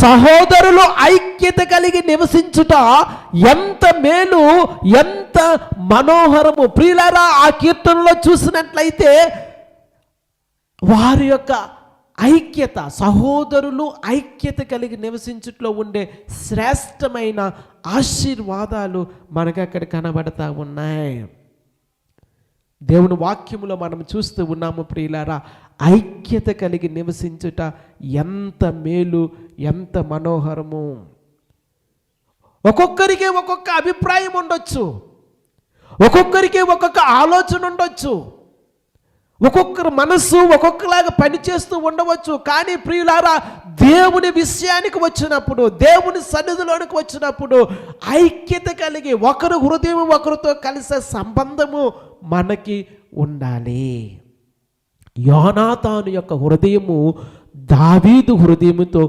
సహోదరులు ఐక్యత కలిగి నివసించుట ఎంత మేలు, ఎంత మనోహరము. ప్రియులారా, ఆ కీర్తనలో చూసినట్లయితే వారి యొక్క ఐక్యత, సహోదరులు ఐక్యత కలిగి నివసించుట్లో ఉండే శ్రేష్టమైన ఆశీర్వాదాలు మనకు అక్కడ కనబడతా ఉన్నాయి. దేవుని వాక్యములో మనం చూస్తూ ఉన్నాము ప్రియులారా, ఐక్యత కలిగి నివసించుట ఎంత మేలు, ఎంత మనోహరము. ఒక్కొక్కరికి ఒక్కొక్క అభిప్రాయం ఉండొచ్చు, ఒక్కొక్కరికి ఒక్కొక్క ఆలోచన ఉండొచ్చు, ఒక్కొక్కరు మనస్సు ఒక్కొక్కలాగా పనిచేస్తూ ఉండవచ్చు. కానీ ప్రియులారా, దేవుని విషయానికి వచ్చినప్పుడు, దేవుని సన్నిధిలోనికి వచ్చినప్పుడు ఐక్యత కలిగి ఒకరు హృదయం ఒకరితో కలిసే సంబంధము మనకి ఉండాలి. యోనాతాను యొక్క హృదయము దావీదు హృదయముతో